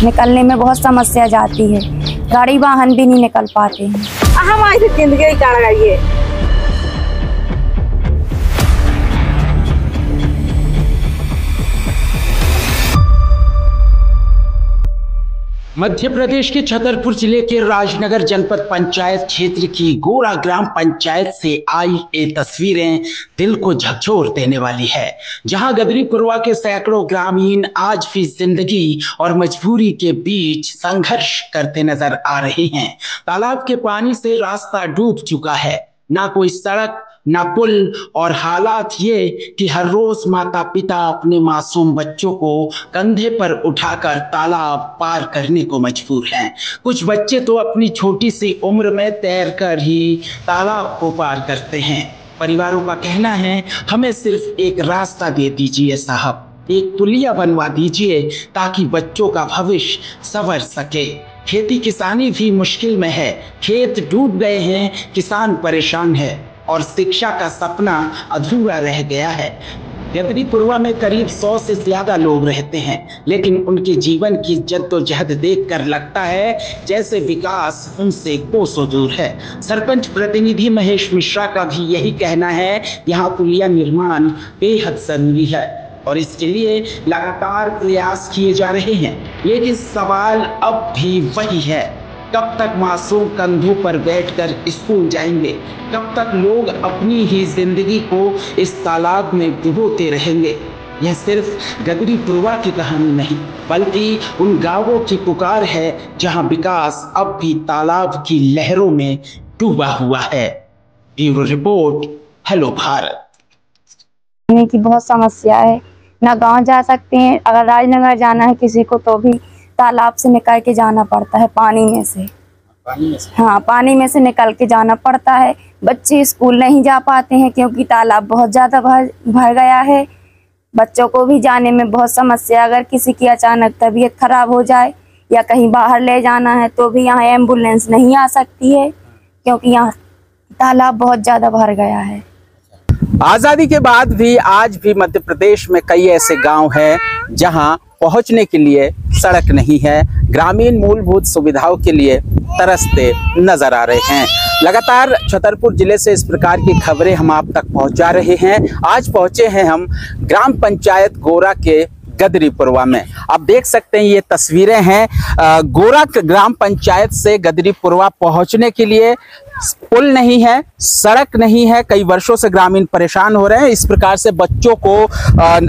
निकलने में बहुत समस्या जाती है, गाड़ी वाहन भी नहीं निकल पाते हैं। हमारी जिंदगी चढ़ गई है। मध्य प्रदेश के छतरपुर जिले के राजनगर जनपद पंचायत क्षेत्र की गोरा ग्राम पंचायत से आई ये तस्वीरें दिल को झकझोर देने वाली है, जहां गदरीपुरवा के सैकड़ों ग्रामीण आज भी जिंदगी और मजबूरी के बीच संघर्ष करते नजर आ रहे हैं। तालाब के पानी से रास्ता डूब चुका है, ना कोई सड़क ना पुल, और हालात ये कि हर रोज माता पिता अपने मासूम बच्चों को कंधे पर उठाकर तालाब पार करने को मजबूर हैं। कुछ बच्चे तो अपनी छोटी सी उम्र में तैरकर ही तालाब को पार करते हैं। परिवारों का कहना है, हमें सिर्फ एक रास्ता दे दीजिए साहब, एक पुलिया बनवा दीजिए ताकि बच्चों का भविष्य संवर सके। खेती किसानी भी मुश्किल में है, खेत डूब गए हैं, किसान परेशान है और शिक्षा का सपना अधूरा रह गया है। गदरीपुरवा में करीब 100 से ज्यादा लोग रहते हैं, लेकिन उनके जीवन की जद्दोजहद देखकर लगता है जैसे विकास उनसे कोसों दूर है। सरपंच प्रतिनिधि महेश मिश्रा का भी यही कहना है, यहाँ पुलिया निर्माण बेहद जरूरी है और इसके लिए लगातार प्रयास किए जा रहे हैं। लेकिन सवाल अब भी वही है, कब तक मासूम कंधों पर बैठकर स्कूल जाएंगे? कब तक लोग अपनी ही जिंदगी को इस तालाब में डुबोते रहेंगे? यह सिर्फ गदरीपुरवा की कहानी नहीं, बल्कि उन गांवों की पुकार है जहां विकास अब भी तालाब की लहरों में डूबा हुआ है। Bureau report, hello Bharat. की बहुत समस्या है, ना गांव जा सकते हैं, अगर राजनगर जाना है किसी को तो भी तालाब से निकल के जाना पड़ता है, पानी में से। हाँ, पानी में से निकल के जाना पड़ता है। बच्चे स्कूल नहीं जा पाते हैं क्योंकि तालाब बहुत ज़्यादा भर गया है। बच्चों को भी जाने में बहुत समस्या, अगर किसी की अचानक तबीयत खराब हो जाए या कहीं बाहर ले जाना है तो भी यहाँ एम्बुलेंस नहीं आ सकती है क्योंकि यहाँ तालाब बहुत ज़्यादा भर गया है। आज़ादी के बाद भी आज भी मध्य प्रदेश में कई ऐसे गांव हैं जहां पहुंचने के लिए सड़क नहीं है, ग्रामीण मूलभूत सुविधाओं के लिए तरसते नजर आ रहे हैं। लगातार छतरपुर जिले से इस प्रकार की खबरें हम आप तक पहुंचा रहे हैं। आज पहुंचे हैं हम ग्राम पंचायत गोरा के गदरीपुरवा में। आप देख सकते हैं ये तस्वीरें हैं गोरा ग्राम पंचायत से गदरीपुरवा पहुंचने के लिए पुल नहीं है, सड़क नहीं है। कई वर्षों से ग्रामीण परेशान हो रहे हैं। इस प्रकार से बच्चों को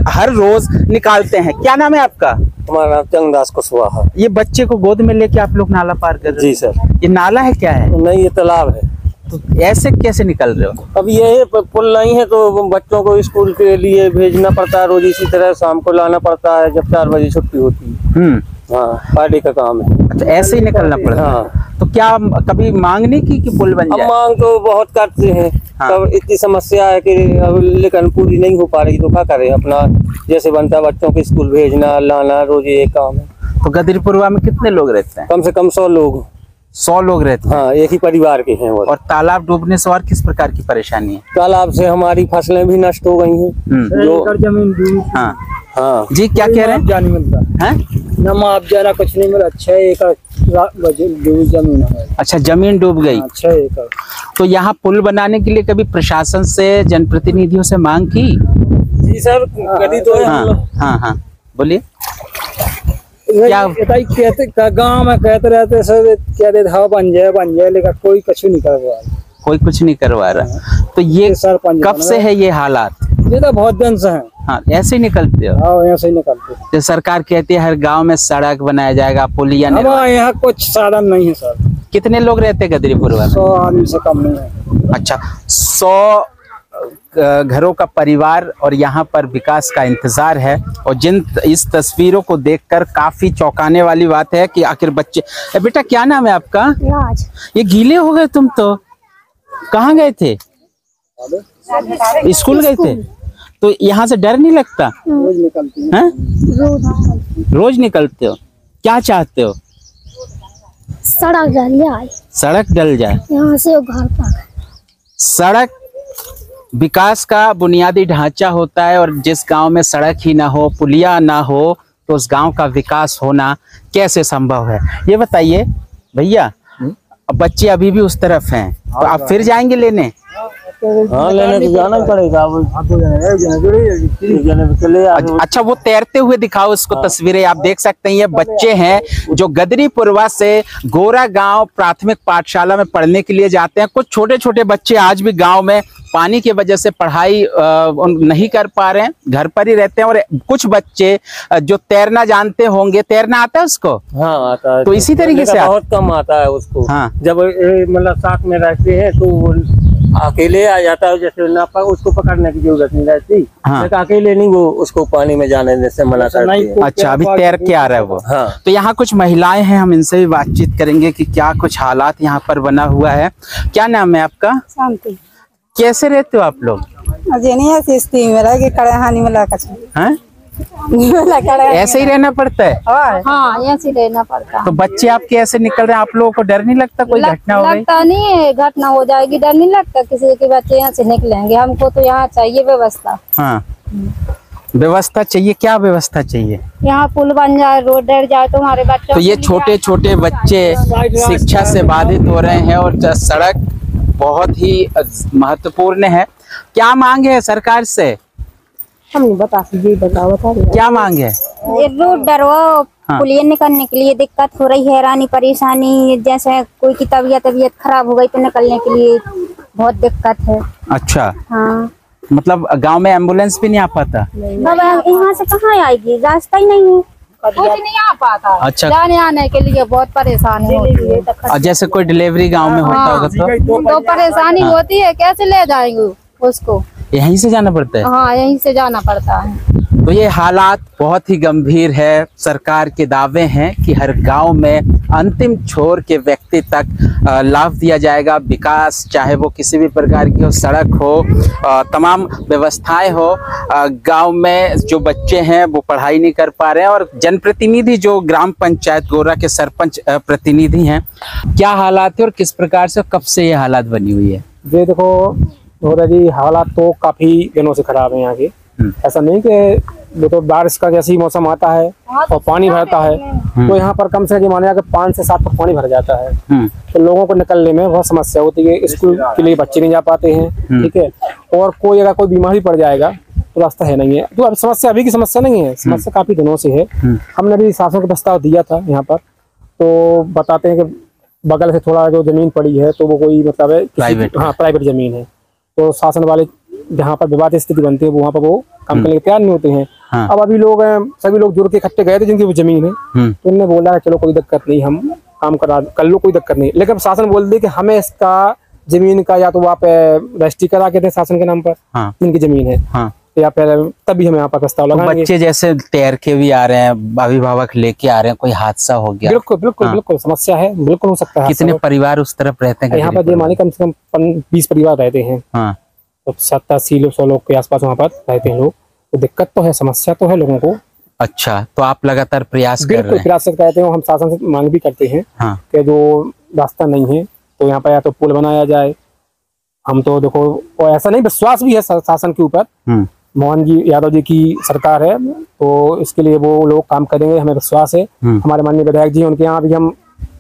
हर रोज निकालते हैं। क्या नाम है आपका? हमारा नाम चंगदास कुशवाहा। ये बच्चे को गोद में लेके आप लोग नाला पार कर रहे हैं? जी सर। ये नाला है क्या है? नहीं, ये तालाब है। तो ऐसे कैसे निकल रहे हो? अब ये पुल नहीं है तो बच्चों को स्कूल के लिए भेजना पड़ता है रोज, इसी तरह शाम को लाना पड़ता है जब 4 बजे छुट्टी होती है। हाँ, पार्टी का काम है। अच्छा, ऐसे ही निकलना पड़ता है। हाँ। तो क्या कभी मांग नहीं की कि पुल बन जाए? मांग तो बहुत करते हैं। हाँ। तब इतनी समस्या है कि अब लेकिन पूरी नहीं हो पा रही तो क्या करें, अपना जैसे बनता है बच्चों के स्कूल भेजना लाना रोज ये काम है। तो गदरीपुरवा में कितने लोग रहते हैं? कम से कम 100 लोग। 100 लोग रहते हैं? हाँ, एक ही परिवार के हैं। और तालाब डूबने से और किस प्रकार की परेशानी है? तालाब से हमारी फसलें भी नष्ट हो गई हैं। जो जमीन हाँ हाँ जी, क्या कह रहे हैं? जानी मिलता है ना, मुआवजा ना कुछ नहीं मिला। 6 एकड़ जमीन है। अच्छा, जमीन डूब गई। 6 एकड़। तो यहाँ पुल बनाने के लिए कभी प्रशासन से, जनप्रतिनिधियों से मांग की? जी सर, कभी तो हाँ, बोलिए। क्या कहते गाँव में कहते रहते सर, कहते हाँ बन जाए, लेकिन कोई कुछ नहीं करवा रहा। कोई कुछ नहीं करवा रहा। तो ये कब से है ये हालात? ये तो बहुत दिन से है। हाँ, ऐसे ही निकलते हो? हाँ, ऐसे ही निकलते हैं। जो सरकार कहती है हर गांव में सड़क बनाया जाएगा, पुलिया निर्माण। यहाँ कुछ साधन नहीं है सर। कितने लोग रहते हैं गदरीपुरवा में? 100 आदमी से कम नहीं है। अच्छा, 100 घरों का परिवार और यहाँ पर विकास का इंतजार है। और जिन इस तस्वीरों को देखकर काफी चौंकाने वाली बात है कि आखिर बच्चे। बेटा, क्या नाम है आपका? राज। ये गीले हो गए तुम तो। कहाँ गए थे? स्कूल गए थे? तो यहाँ से डर नहीं लगता? रोज निकलते हैं। रोज निकलते हो? क्या चाहते हो? सड़क डल जाए। सड़क डल जाए यहाँ से घर तक। सड़क विकास का बुनियादी ढांचा होता है, और जिस गांव में सड़क ही ना हो, पुलिया ना हो, तो उस गांव का विकास होना कैसे संभव है, ये बताइए भैया। बच्चे अभी भी उस तरफ हैं, तो आप फिर जाएंगे लेने? हाँ, लेने तो जाना ही पड़ेगा। अच्छा, वो तैरते हुए दिखाओ उसको, तस्वीरें आप देख सकते हैं। ये बच्चे हैं जो गदरीपुरवा से गोरा गांव प्राथमिक पाठशाला में पढ़ने के लिए जाते हैं। कुछ छोटे छोटे बच्चे आज भी गांव में पानी की वजह से पढ़ाई नहीं कर पा रहे हैं, घर पर ही रहते हैं। और कुछ बच्चे जो तैरना जानते होंगे, तैरना आता है उसको? हाँ, आता है। तो इसी तरीके से बहुत कम आता है उसको। हाँ। जब मतलब साथ में रहते हैं तो अकेले आ जाता है, जैसे ना उसको पकड़ने की जरूरत नहीं रहती। हाँ। अकेले नहीं वो उसको पानी में जाने से मना करती है। अच्छा, अभी तैर के आ रहा है वो। हाँ। तो यहाँ कुछ महिलाएं हैं, हम इनसे भी बातचीत करेंगे कि क्या कुछ हालात यहाँ पर बना हुआ है। क्या नाम है आपका? शांति। कैसे रहते हो आप लोग? ऐसे ही रहना पड़ता है? हाँ, ऐसे रहना पड़ता है। तो बच्चे आपके ऐसे निकल रहे हैं, आप लोगों को डर नहीं लगता कोई घटना हो गई? लगता नहीं है, घटना हो जाएगी, डर नहीं लगता किसी के बच्चे यहाँ से निकलेंगे। हमको तो यहाँ चाहिए व्यवस्था। हाँ, व्यवस्था चाहिए। क्या व्यवस्था चाहिए? यहाँ पुल बन जाए, रोड डर जाए तो हमारे बच्चों। तो ये छोटे छोटे बच्चे शिक्षा से बाधित हो रहे हैं और सड़क बहुत ही महत्वपूर्ण है। क्या मांग है सरकार से? हम नहीं बता क्या मांग है? ये रोड डरवा, पुलिया निकलने के लिए दिक्कत हो रही है, रानी परेशानी। जैसे कोई की तबीयत खराब हो गई तो निकलने के लिए बहुत दिक्कत है। अच्छा। हाँ, मतलब गांव में एम्बुलेंस भी नहीं आ पाता? यहाँ से कहाँ आएगी, रास्ता ही नहीं है, कुछ नहीं आ पाता। अच्छा, जाने आने के लिए बहुत परेशानी होती है। और जैसे कोई डिलीवरी गांव में होता होगा तो परेशानी होती है, कैसे ले जाएंगे उसको? यहीं से जाना पड़ता है? हाँ, यहीं से जाना पड़ता है। तो ये हालात बहुत ही गंभीर है। सरकार के दावे हैं कि हर गांव में अंतिम छोर के व्यक्ति तक लाभ दिया जाएगा, विकास चाहे वो किसी भी प्रकार की हो, सड़क हो, तमाम व्यवस्थाएं हो। गांव में जो बच्चे हैं वो पढ़ाई नहीं कर पा रहे हैं। और जनप्रतिनिधि जो ग्राम पंचायत गोरा के सरपंच प्रतिनिधि हैं, क्या हालात है और किस प्रकार से, कब से ये हालात बनी हुई है? ये देखो गोरा जी, हालात तो काफी दिनों से खराब है यहाँ के। ऐसा नहीं कि तो बारिश का जैसे ही मौसम आता है और पानी भरता है तो यहाँ पर कम से कम माने कि 5 से 7 फुट पानी भर जाता है। तो लोगों को निकलने में बहुत समस्या होती है। स्कूल के लिए बच्चे नहीं जा पाते हैं, ठीक है। और कोई अगर कोई बीमारी पड़ जाएगा तो रास्ता है नहीं है। तो अब समस्या अभी की समस्या नहीं है, समस्या काफी दिनों से है। हमने भी शासन को प्रस्ताव दिया था यहाँ पर, तो बताते हैं कि बगल से थोड़ा जो जमीन पड़ी है तो वो कोई मतलब है प्राइवेट, हाँ प्राइवेट जमीन है। तो शासन वाले जहाँ पर विवाद स्थिति बनती है वहाँ पर वो काम करने के तैयार नहीं होते हैं। हाँ। अब अभी लोग सभी लोग जुड़ के इकट्ठे गए थे जिनकी वो जमीन है, तो उन्होंने बोला चलो कोई दिक्कत नहीं, हम काम कर लो, कोई दिक्कत नहीं। लेकिन शासन बोल दे कि हमें इसका जमीन का या तो आप रजिस्ट्री करा के थे शासन के नाम पर, हाँ। जिनकी जमीन है, हाँ। या फिर तभी हमें यहाँ पर प्रस्ताव लगाएंगे। बच्चे जैसे तैर के भी आ रहे हैं, अभिभावक लेके आ रहे हैं, कोई हादसा हो गया? बिल्कुल बिल्कुल बिल्कुल समस्या है, बिल्कुल हो सकता है। कितने परिवार उस तरफ रहते हैं? यहाँ पर मानी कम से कम 20 परिवार रहते हैं। हाँ। तो 70-80 लोग के आसपास वहाँ पर रहते हैं लोग। तो दिक्कत तो है, समस्या तो है लोगों को। अच्छा, तो आप लगातार प्रयास कर रहे हैं? बिल्कुल प्रयास करते हैं। हम शासन से मांग भी करते हैं, हाँ। कि जो रास्ता नहीं है तो यहाँ पर या तो पुल बनाया जाए। हम तो देखो, और ऐसा नहीं, विश्वास भी है शासन के ऊपर। मोहन जी यादव जी की सरकार है तो इसके लिए वो लोग काम करेंगे, हमें विश्वास है। हमारे माननीय विधायक जी, उनके यहाँ भी हम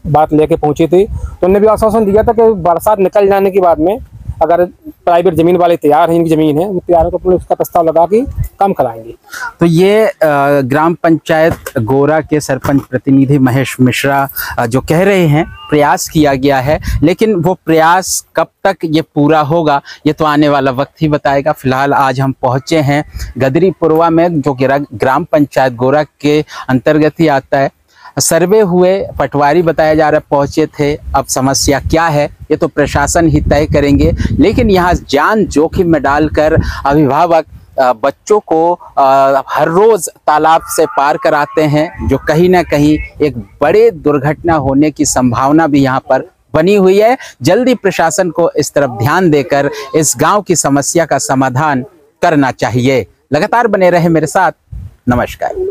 बात लेके पहुंचे थे तो उन्होंने भी आश्वासन दिया था कि बरसात निकल जाने के बाद में अगर प्राइवेट जमीन वाले तैयार हैं, इनकी जमीन है वो तैयार है तो पुलिस का प्रस्ताव लगा के काम कराएंगे। तो ये ग्राम पंचायत गोरा के सरपंच प्रतिनिधि महेश मिश्रा जो कह रहे हैं प्रयास किया गया है, लेकिन वो प्रयास कब तक ये पूरा होगा ये तो आने वाला वक्त ही बताएगा। फिलहाल आज हम पहुंचे हैं गदरीपुरवा में, जो ग्राम पंचायत गोरा के अंतर्गत ही आता है। सर्वे हुए, पटवारी बताया जा रहा है पहुंचे थे। अब समस्या क्या है ये तो प्रशासन ही तय करेंगे, लेकिन यहाँ जान जोखिम में डालकर अभिभावक बच्चों को हर रोज तालाब से पार कराते हैं, जो कहीं ना कहीं एक बड़े दुर्घटना होने की संभावना भी यहाँ पर बनी हुई है। जल्दी प्रशासन को इस तरफ ध्यान देकर इस गांव की समस्या का समाधान करना चाहिए। लगातार बने रहे मेरे साथ। नमस्कार।